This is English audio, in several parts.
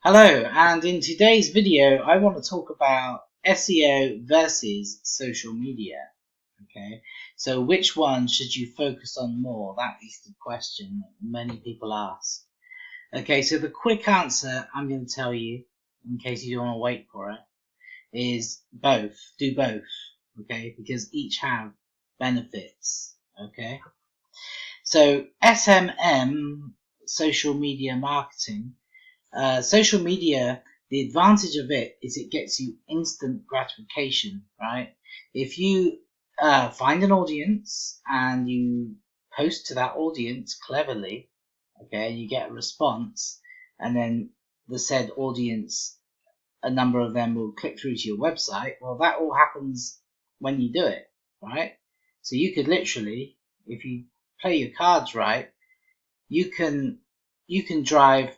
Hello, and in today's video I want to talk about SEO versus social media. Okay, so which one should you focus on more? That is the question that many people ask. Okay, so the quick answer I'm going to tell you, in case you don't want to wait for it, is both. Do both, okay, because each have benefits. Okay, so SMM, social media marketing. Social media, the advantage of it is it gets you instant gratification, right? If you find an audience and you post to that audience cleverly, okay, you get a response, and then the said audience, a number of them will click through to your website. Well, that all happens when you do it, right? So you could literally, if you play your cards right, you can drive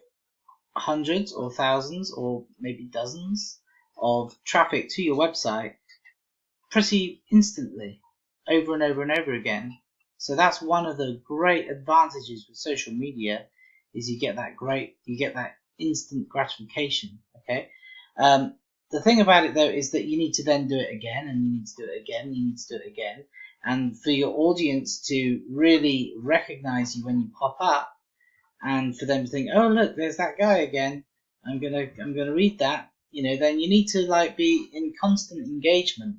hundreds or thousands or maybe dozens of traffic to your website pretty instantly, over and over and over again. So that's one of the great advantages with social media, is you get that instant gratification. Okay. The thing about it though is that you need to then do it again, and you need to do it again, you need to do it again, and for your audience to really recognize you when you pop up, and for them to think, oh look, there's that guy again, I'm gonna read that, then you need to be in constant engagement,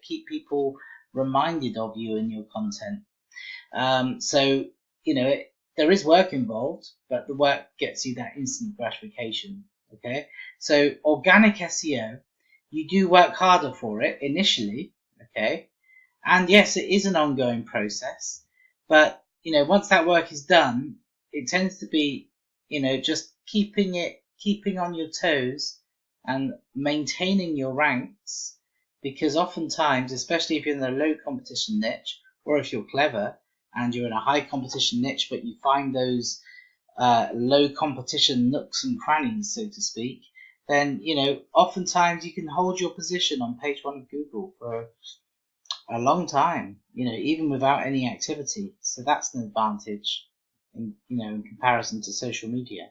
keep people reminded of you and your content. So there is work involved, but the work gets you that instant gratification. Okay, so organic SEO, you do work harder for it initially. Okay, and yes, it is an ongoing process, but once that work is done, it tends to be, just keeping on your toes and maintaining your ranks, because oftentimes, especially if you're in a low competition niche, or if you're clever and you're in a high competition niche, but you find those low competition nooks and crannies, so to speak, then oftentimes you can hold your position on page one of Google for a long time, even without any activity. So that's an advantage in comparison to social media.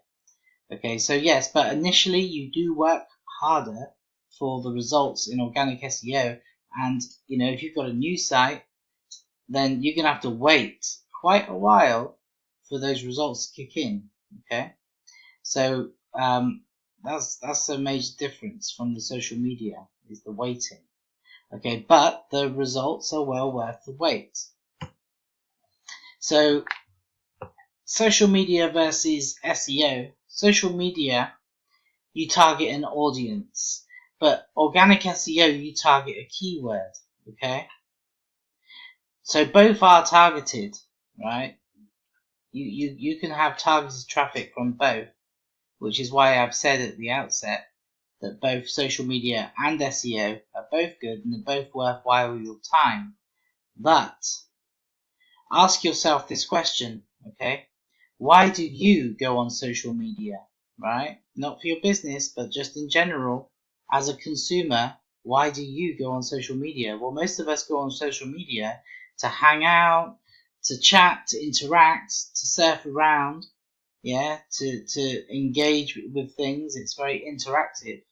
Okay, so yes, but initially you do work harder for the results in organic SEO, and if you've got a new site, then you're gonna have to wait quite a while for those results to kick in. Okay, so that's a major difference from the social media, is the waiting. Okay, but the results are well worth the wait. So social media versus SEO. Social media, you target an audience, but organic SEO, you target a keyword. Okay, so both are targeted, right? You can have targeted traffic from both, which is why I've said at the outset that both social media and SEO are both good and they're both worthwhile your time. But ask yourself this question, okay? Why do you go on social media, right? Not for your business, but just in general, as a consumer, why do you go on social media? Well, most of us go on social media to hang out, to chat, to interact, to surf around, to engage with things. It's very interactive,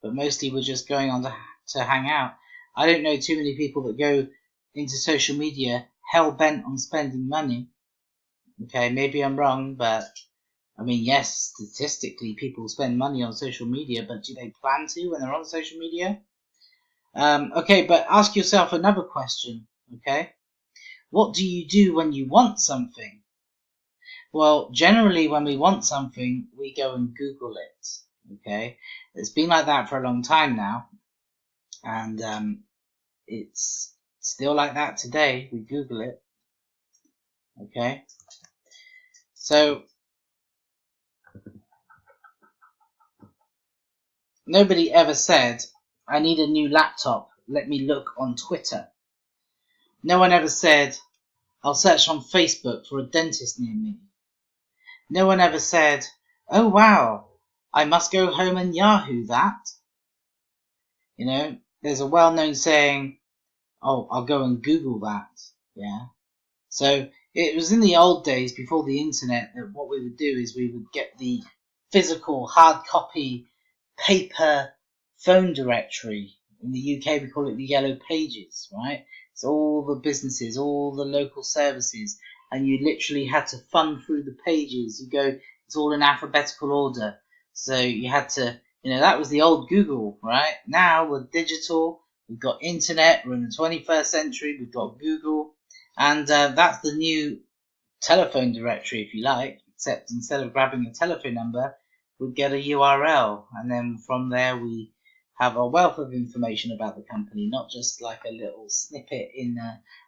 but mostly we're just going on to hang out. I don't know too many people that go into social media hell-bent on spending money. Okay, maybe I'm wrong, but I mean, yes, statistically people spend money on social media, but do they plan to when they're on social media? Okay, but ask yourself another question, okay? What do you do when you want something? Well, generally when we want something, we go and Google it, okay? It's been like that for a long time now, and it's still like that today. We Google it, okay? So nobody ever said, I need a new laptop, let me look on Twitter. No one ever said, I'll search on Facebook for a dentist near me. No one ever said, oh wow, I must go home and Yahoo that. There's a well-known saying, oh, I'll go and Google that. Yeah. So it was in the old days before the internet that what we would do is we would get the physical hard copy paper phone directory. In the UK, we call it the Yellow Pages, right? It's all the businesses, all the local services, and you literally had to thumb through the pages. You go, it's all in alphabetical order. So you had to, that was the old Google, right? Now we're digital, we've got internet, we're in the 21st century, we've got Google, and that's the new telephone directory, if you like, except instead of grabbing a telephone number, we'd get a URL, and then from there we have a wealth of information about the company, not just like a little snippet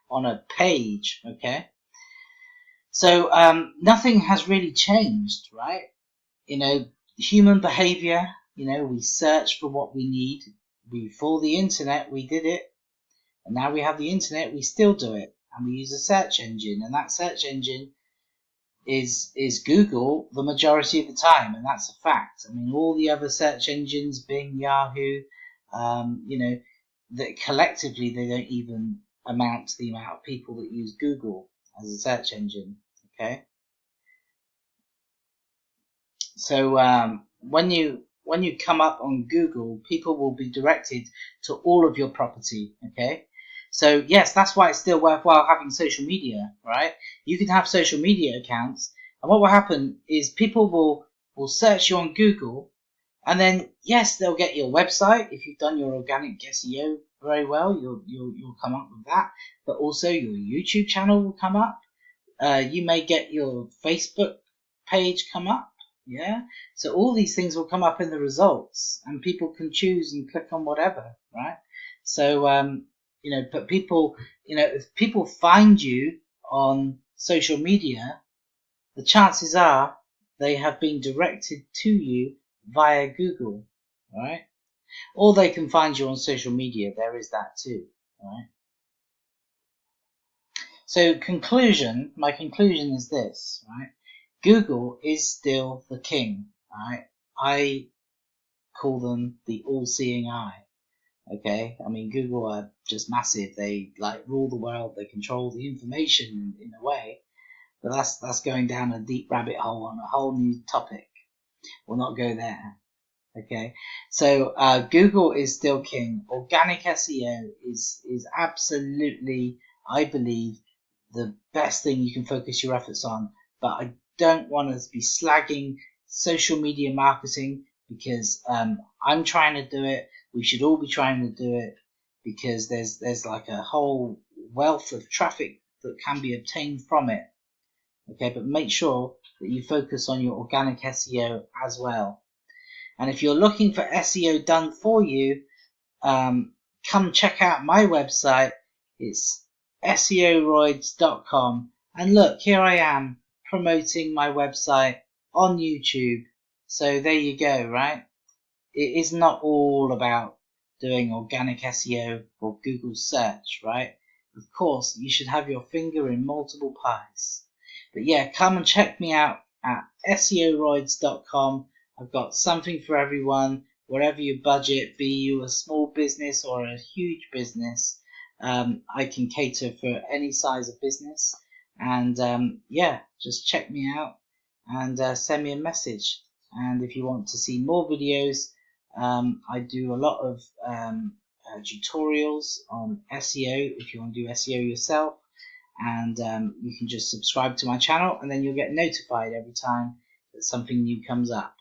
on a page, okay? So nothing has really changed, right? Human behavior, we search for what we need. Before the internet, we did it, and now we have the internet, we still do it, and we use a search engine, and that search engine is Google the majority of the time, and that's a fact. I mean, all the other search engines, Bing, Yahoo, that collectively they don't even amount to the amount of people that use Google as a search engine. Okay, so when you come up on Google, people will be directed to all of your property. Okay. So yes, that's why it's still worthwhile having social media, right? You can have social media accounts, and what will happen is people will search you on Google, and then yes, they'll get your website. If you've done your organic SEO very well, you'll come up with that. But also your YouTube channel will come up. You may get your Facebook page come up. Yeah. So all these things will come up in the results, and people can choose and click on whatever, right? So but people, if people find you on social media, the chances are they have been directed to you via Google, right? Or they can find you on social media. There is that too, right? So my conclusion is this, right? Google is still the king, right? I call them the all-seeing eye. Okay, I mean, Google are just massive. They rule the world. They control the information in a way, but that's going down a deep rabbit hole on a whole new topic. We'll not go there. Okay, so Google is still king. Organic SEO is absolutely, I believe, the best thing you can focus your efforts on. But I don't want to be slagging social media marketing, because I'm trying to do it. We should all be trying to do it, because there's like a whole wealth of traffic that can be obtained from it. Okay, but make sure that you focus on your organic SEO as well. And if you're looking for SEO done for you, come check out my website. It's SEOroids.com. And look, here I am promoting my website on YouTube. So there you go, right? It is not all about doing organic SEO or Google search, right? Of course, you should have your finger in multiple pies. But yeah, come and check me out at SEOroids.com. I've got something for everyone, wherever your budget, be you a small business or a huge business. I can cater for any size of business. And just check me out and send me a message. And if you want to see more videos, I do a lot of tutorials on SEO if you want to do SEO yourself. And you can just subscribe to my channel, and then you'll get notified every time that something new comes up.